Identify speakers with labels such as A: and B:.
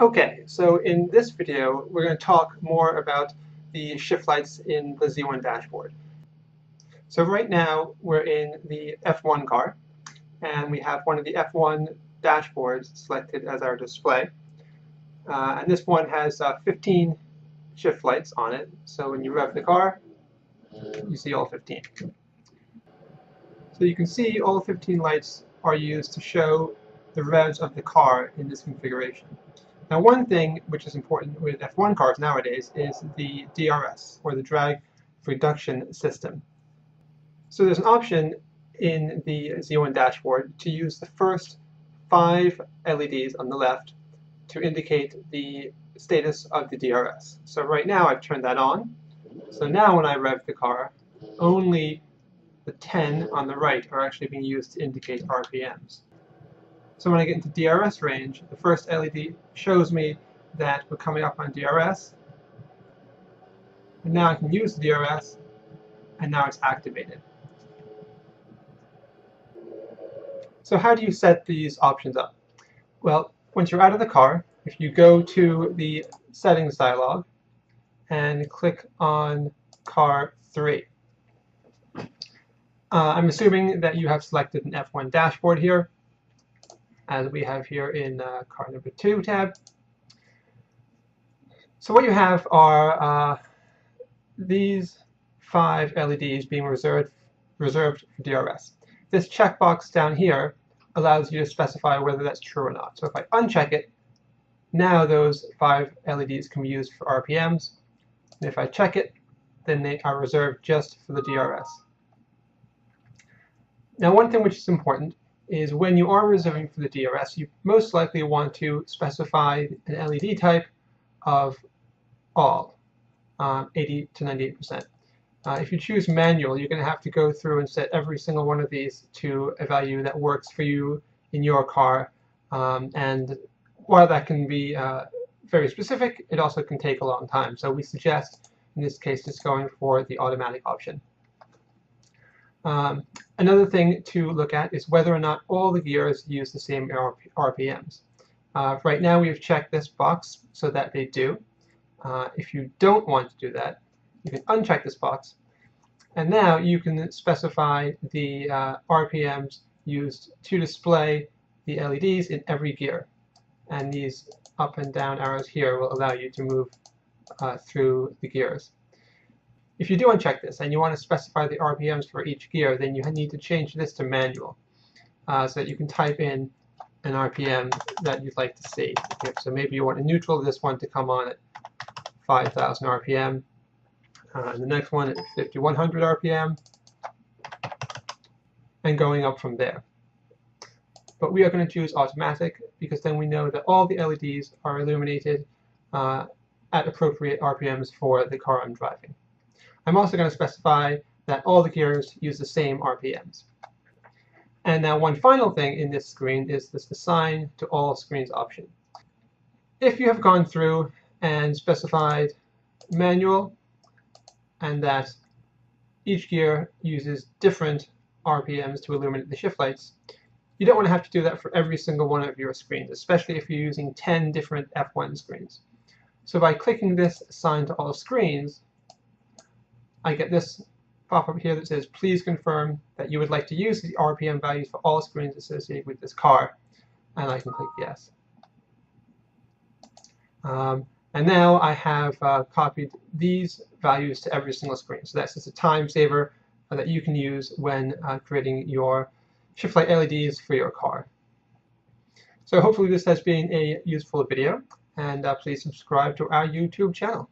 A: Okay, so in this video, we're going to talk more about the shift lights in the Z1 dashboard. So right now, we're in the F1 car, and we have one of the F1 dashboards selected as our display. And this one has 15 shift lights on it, so when you rev the car, you see all 15. So you can see all 15 lights are used to show the revs of the car in this configuration. Now, one thing which is important with F1 cars nowadays is the DRS, or the drag reduction system. So there's an option in the Z1 dashboard to use the first 5 LEDs on the left to indicate the status of the DRS. So right now I've turned that on. So now when I rev the car, only the 10 on the right are actually being used to indicate RPMs. So when I get into DRS range, the first LED shows me that we're coming up on DRS. And now I can use the DRS, and now it's activated. So how do you set these options up? Well, once you're out of the car, if you go to the settings dialog and click on car 3. I'm assuming that you have selected an F1 dashboard here, as we have here in car number 2 tab. So what you have are these 5 LEDs being reserved for DRS. This checkbox down here allows you to specify whether that's true or not. So if I uncheck it, now those 5 LEDs can be used for RPMs. And if I check it, then they are reserved just for the DRS. Now, one thing which is important is when you are reserving for the DRS, you most likely want to specify an LED type of all, 80 to 98%. If you choose manual, you're going to have to go through and set every single one of these to a value that works for you in your car. And while that can be very specific, it also can take a long time. So we suggest, in this case, just going for the automatic option. Another thing to look at is whether or not all the gears use the same RPMs. Right now we've checked this box so that they do. If you don't want to do that, you can uncheck this box, and now you can specify the RPMs used to display the LEDs in every gear. And these up and down arrows here will allow you to move through the gears. If you do uncheck this and you want to specify the RPMs for each gear, then you need to change this to manual so that you can type in an RPM that you'd like to see. Okay, so maybe you want a neutral, this one to come on at 5,000 RPM, and the next one at 5,100 RPM, and going up from there. But we are going to choose automatic because then we know that all the LEDs are illuminated at appropriate RPMs for the car I'm driving. I'm also going to specify that all the gears use the same RPMs. And now one final thing in this screen is this assign to all screens option. If you have gone through and specified manual and that each gear uses different RPMs to illuminate the shift lights, you don't want to have to do that for every single one of your screens, especially if you're using 10 different F1 screens. So by clicking this assign to all screens, I get this pop-up here that says, please confirm that you would like to use the RPM values for all screens associated with this car. And I can click yes. And now I have copied these values to every single screen. So that's just a time saver that you can use when creating your shift light LEDs for your car. So hopefully this has been a useful video, and please subscribe to our YouTube channel.